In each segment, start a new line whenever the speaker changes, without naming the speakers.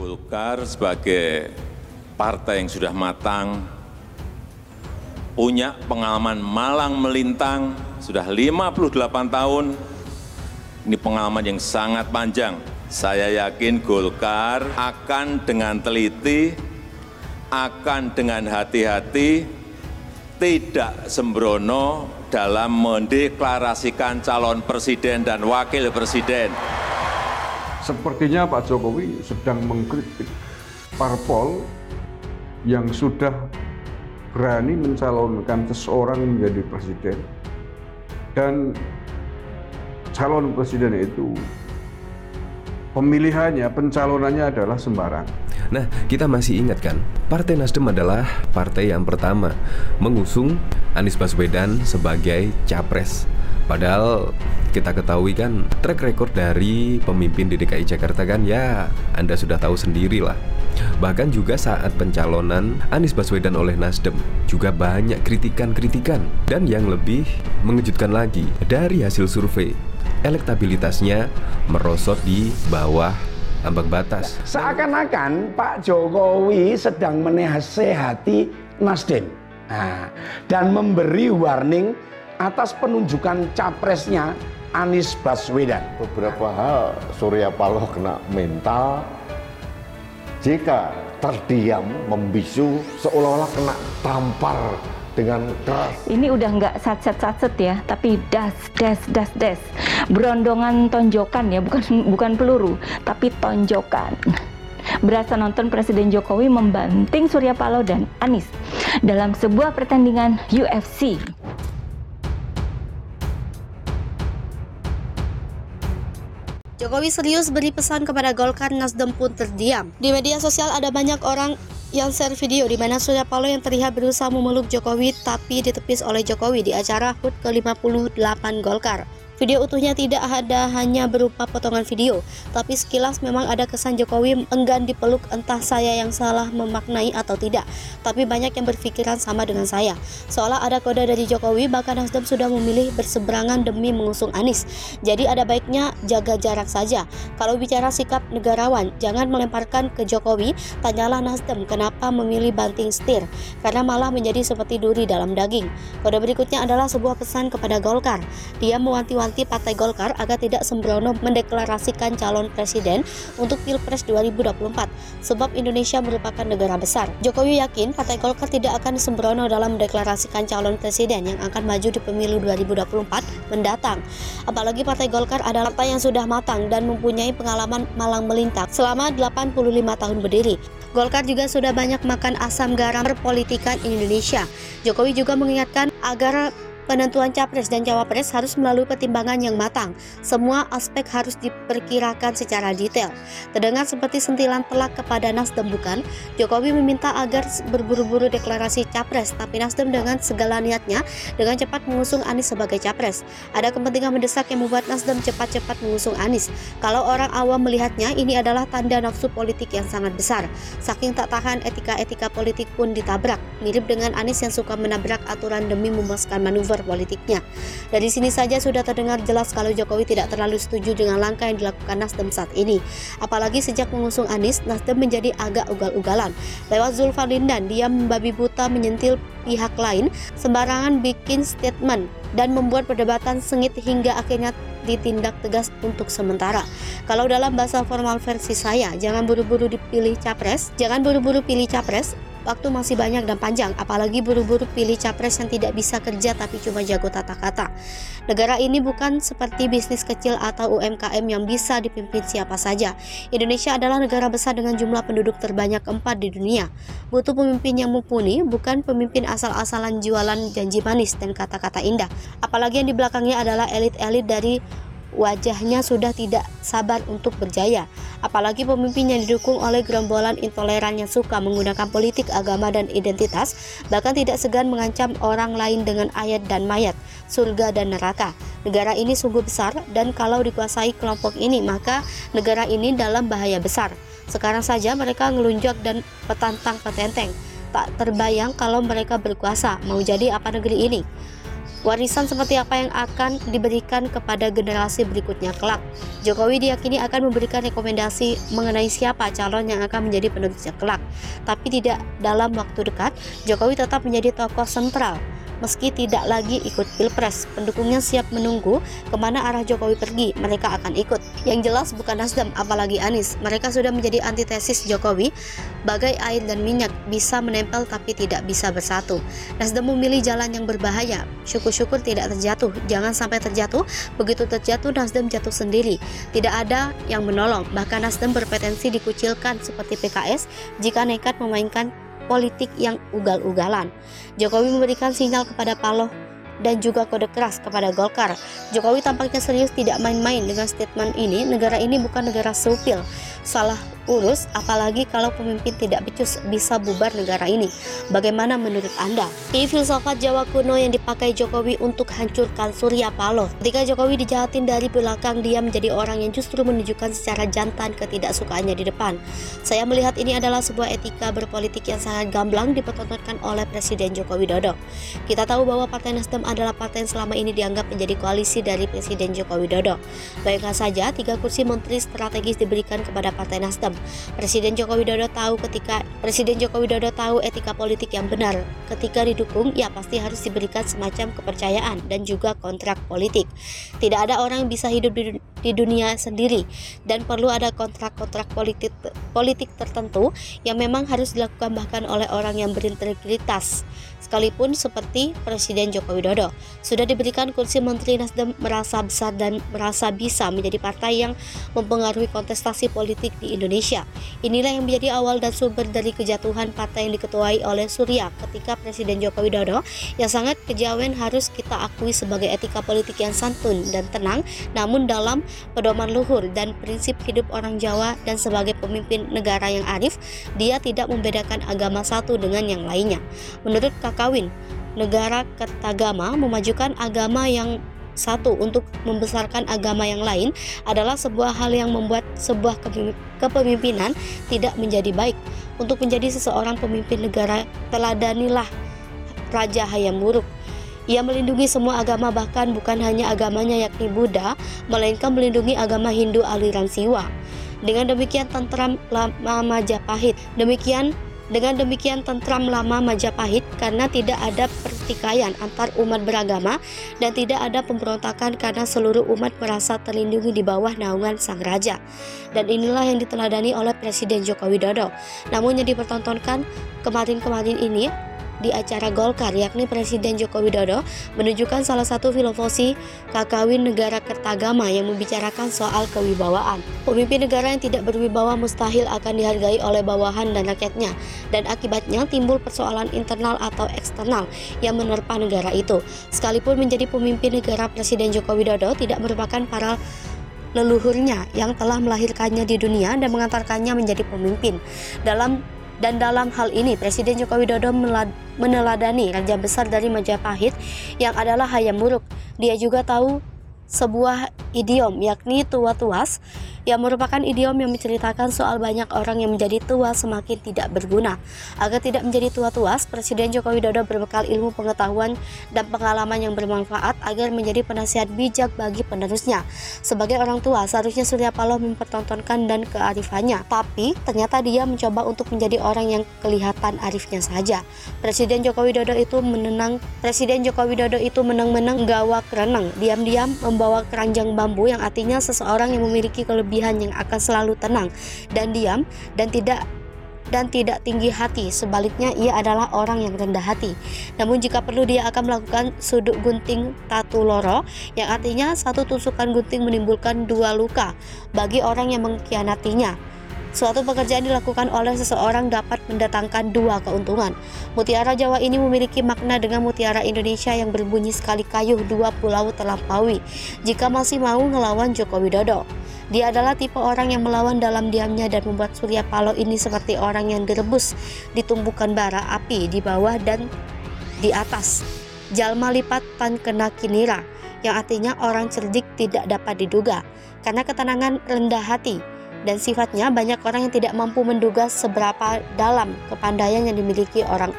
Golkar sebagai partai yang sudah matang, punya pengalaman malang melintang, sudah 58 tahun, ini pengalaman yang sangat panjang. Saya yakin Golkar akan dengan teliti, akan dengan hati-hati, tidak sembrono dalam mendeklarasikan calon presiden dan wakil presiden.
Sepertinya Pak Jokowi sedang mengkritik parpol yang sudah berani mencalonkan seseorang menjadi presiden, dan calon presiden itu pemilihannya, pencalonannya adalah sembarang.
Nah, kita masih ingat kan, Partai Nasdem adalah partai yang pertama mengusung Anies Baswedan sebagai capres. Padahal kita ketahui kan track record dari pemimpin di DKI Jakarta kan ya Anda sudah tahu sendirilah. Bahkan juga saat pencalonan Anies Baswedan oleh Nasdem juga banyak kritikan-kritikan. Dan yang lebih mengejutkan lagi, dari hasil survei, elektabilitasnya merosot di bawah ambang batas.
Seakan-akan Pak Jokowi sedang menasehati Nasdem dan memberi warning atas penunjukan capresnya Anies Baswedan.
Beberapa hal Surya Paloh kena mental jika terdiam membisu seolah-olah kena tampar dengan keras.
Ini udah nggak sacet-sacet ya, tapi das. Berondongan tonjokan ya, bukan peluru, tapi tonjokan. Berasa nonton Presiden Jokowi membanting Surya Paloh dan Anies dalam sebuah pertandingan UFC.
Jokowi serius beri pesan kepada Golkar, Nasdem pun terdiam. Di media sosial ada banyak orang yang share video di mana Surya Paloh yang terlihat berusaha memeluk Jokowi tapi ditepis oleh Jokowi di acara HUT ke-58 Golkar. Video utuhnya tidak ada hanya berupa potongan video, tapi sekilas memang ada kesan Jokowi enggan dipeluk, entah saya yang salah memaknai atau tidak. Tapi banyak yang berpikiran sama dengan saya. Seolah ada kode dari Jokowi, bahkan Nasdem sudah memilih berseberangan demi mengusung Anies. Jadi ada baiknya jaga jarak saja. Kalau bicara sikap negarawan, jangan melemparkan ke Jokowi, tanyalah Nasdem kenapa memilih banting setir, karena malah menjadi seperti duri dalam daging. Kode berikutnya adalah sebuah pesan kepada Golkar. Dia mewanti-wanti Partai Golkar agar tidak sembrono mendeklarasikan calon presiden untuk Pilpres 2024, sebab Indonesia merupakan negara besar. Jokowi yakin Partai Golkar tidak akan sembrono dalam mendeklarasikan calon presiden yang akan maju di pemilu 2024 mendatang. Apalagi Partai Golkar adalah partai yang sudah matang dan mempunyai pengalaman malang melintang selama 85 tahun berdiri. Golkar juga sudah banyak makan asam garam perpolitikan Indonesia. Jokowi juga mengingatkan agar penentuan capres dan cawapres harus melalui pertimbangan yang matang. Semua aspek harus diperkirakan secara detail. Terdengar seperti sentilan telak kepada Nasdem, bukan? Jokowi meminta agar berburu-buru deklarasi capres, tapi Nasdem dengan segala niatnya dengan cepat mengusung Anies sebagai capres. Ada kepentingan mendesak yang membuat Nasdem cepat-cepat mengusung Anies. Kalau orang awam melihatnya, ini adalah tanda nafsu politik yang sangat besar. Saking tak tahan, etika-etika politik pun ditabrak. Mirip dengan Anies yang suka menabrak aturan demi memuaskan manuver politiknya. Dari sini saja sudah terdengar jelas kalau Jokowi tidak terlalu setuju dengan langkah yang dilakukan Nasdem saat ini. Apalagi sejak mengusung Anies, Nasdem menjadi agak ugal-ugalan. Lewat Zulfarlindan, dia membabi buta menyentil pihak lain, sembarangan bikin statement dan membuat perdebatan sengit hingga akhirnya ditindak tegas untuk sementara. Kalau dalam bahasa formal versi saya, jangan buru-buru pilih capres, waktu masih banyak dan panjang, apalagi buru-buru pilih capres yang tidak bisa kerja tapi cuma jago tata kata. Negara ini bukan seperti bisnis kecil atau UMKM yang bisa dipimpin siapa saja. Indonesia adalah negara besar dengan jumlah penduduk terbanyak keempat di dunia. Butuh pemimpin yang mumpuni, bukan pemimpin asal-asalan jualan janji manis dan kata-kata indah. Apalagi yang di belakangnya adalah elit-elit dari wajahnya sudah tidak sabar untuk berjaya. Apalagi pemimpin yang didukung oleh gerombolan intoleran yang suka menggunakan politik, agama, dan identitas, bahkan tidak segan mengancam orang lain dengan ayat dan mayat, surga dan neraka. Negara ini sungguh besar, dan kalau dikuasai kelompok ini, maka negara ini dalam bahaya besar. Sekarang saja mereka ngelunjak dan petantang petenteng. Tak terbayang kalau mereka berkuasa, mau jadi apa negeri ini? Warisan seperti apa yang akan diberikan kepada generasi berikutnya kelak? Jokowi diyakini akan memberikan rekomendasi mengenai siapa calon yang akan menjadi penerusnya kelak. Tapi tidak dalam waktu dekat, Jokowi tetap menjadi tokoh sentral. Meski tidak lagi ikut pilpres, pendukungnya siap menunggu kemana arah Jokowi pergi, mereka akan ikut. Yang jelas bukan Nasdem, apalagi Anies. Mereka sudah menjadi antitesis Jokowi, bagai air dan minyak, bisa menempel tapi tidak bisa bersatu. Nasdem memilih jalan yang berbahaya, syukur-syukur tidak terjatuh, jangan sampai terjatuh. Begitu terjatuh, Nasdem jatuh sendiri. Tidak ada yang menolong, bahkan Nasdem berpotensi dikucilkan seperti PKS jika nekat memainkan politik yang ugal-ugalan. Jokowi memberikan sinyal kepada Paloh dan juga kode keras kepada Golkar. Jokowi tampaknya serius tidak main-main dengan statement ini. Negara ini bukan negara supil, salah urus, apalagi kalau pemimpin tidak becus bisa bubar negara ini. Bagaimana menurut Anda? Ini filsafat Jawa kuno yang dipakai Jokowi untuk hancurkan Surya Paloh. Ketika Jokowi dijahatin dari belakang, dia menjadi orang yang justru menunjukkan secara jantan ketidaksukaannya di depan. Saya melihat ini adalah sebuah etika berpolitik yang sangat gamblang dipertontonkan oleh Presiden Joko Widodo. Kita tahu bahwa Partai Nasdem adalah partai yang selama ini dianggap menjadi koalisi dari Presiden Joko Widodo. Bayangkan saja 3 kursi menteri strategis diberikan kepada Partai Nasdem. Presiden Joko Widodo tahu etika politik yang benar. Ketika didukung, ya pasti harus diberikan semacam kepercayaan dan juga kontrak politik. Tidak ada orang yang bisa hidup di dunia sendiri, dan perlu ada kontrak-kontrak politik tertentu yang memang harus dilakukan bahkan oleh orang yang berintegritas. Sekalipun seperti Presiden Joko Widodo sudah diberikan kursi menteri, Nasdem merasa besar dan merasa bisa menjadi partai yang mempengaruhi kontestasi politik di Indonesia. Inilah yang menjadi awal dan sumber dari kejatuhan partai yang diketuai oleh Surya ketika Presiden Joko Widodo yang sangat kejawen harus kita akui sebagai etika politik yang santun dan tenang, namun dalam pedoman luhur dan prinsip hidup orang Jawa, dan sebagai pemimpin negara yang arif, dia tidak membedakan agama satu dengan yang lainnya. Menurut Kakawin, negara kertagama memajukan agama yang satu untuk membesarkan agama yang lain adalah sebuah hal yang membuat sebuah kepemimpinan tidak menjadi baik. Untuk menjadi seseorang pemimpin negara, teladanilah Raja Hayam Wuruk. Ia melindungi semua agama, bahkan bukan hanya agamanya yakni Buddha, melainkan melindungi agama Hindu aliran Siwa. Dengan demikian tentram lama Majapahit. Dengan demikian tentram lama Majapahit karena tidak ada pertikaian antar umat beragama dan tidak ada pemberontakan karena seluruh umat merasa terlindungi di bawah naungan sang raja. Dan inilah yang diteladani oleh Presiden Joko Widodo. Namun yang dipertontonkan kemarin-kemarin ini di acara Golkar, yakni Presiden Joko Widodo menunjukkan salah satu filosofi Kakawin negara kertagama yang membicarakan soal kewibawaan. Pemimpin negara yang tidak berwibawa mustahil akan dihargai oleh bawahan dan rakyatnya, dan akibatnya timbul persoalan internal atau eksternal yang menerpa negara itu. Sekalipun menjadi pemimpin negara, Presiden Joko Widodo tidak merupakan para leluhurnya yang telah melahirkannya di dunia dan mengantarkannya menjadi pemimpin. Dalam hal ini, Presiden Joko Widodo meneladani Raja Besar dari Majapahit yang adalah Hayam Wuruk. Dia juga tahu sebuah idiom yakni tua tuas, yang merupakan idiom yang menceritakan soal banyak orang yang menjadi tua semakin tidak berguna. Agar tidak menjadi tua tuas, Presiden Joko Widodo berbekal ilmu pengetahuan dan pengalaman yang bermanfaat agar menjadi penasihat bijak bagi penerusnya. Sebagai orang tua, seharusnya Surya Paloh mempertontonkan dan kearifannya, tapi ternyata dia mencoba untuk menjadi orang yang kelihatan arifnya saja. Presiden Joko Widodo itu menang-menang gawa kereneng, diam-diam membawa keranjang bambu, yang artinya seseorang yang memiliki kelebihan yang akan selalu tenang dan diam dan tidak tinggi hati. Sebaliknya, ia adalah orang yang rendah hati. Namun jika perlu, dia akan melakukan suduk gunting tatu loro, yang artinya satu tusukan gunting menimbulkan 2 luka bagi orang yang mengkhianatinya. Suatu pekerjaan dilakukan oleh seseorang dapat mendatangkan 2 keuntungan. Mutiara Jawa ini memiliki makna dengan mutiara Indonesia yang berbunyi sekali kayuh 2 pulau terlampaui. Jika masih mau ngelawan Joko Widodo, dia adalah tipe orang yang melawan dalam diamnya dan membuat Surya Paloh ini seperti orang yang direbus di tumbukan bara api di bawah dan di atas. Jalma lipat tan kena kinira, yang artinya orang cerdik tidak dapat diduga. Karena ketenangan rendah hati dan sifatnya, banyak orang yang tidak mampu menduga seberapa dalam kepandaian yang dimiliki orang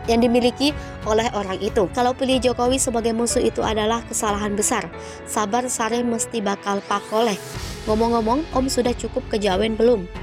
yang dimiliki oleh orang itu. Kalau pilih Jokowi sebagai musuh itu adalah kesalahan besar. Sabar sare mesti bakal pakoleh. Ngomong-ngomong, Om sudah cukup kejawen belum?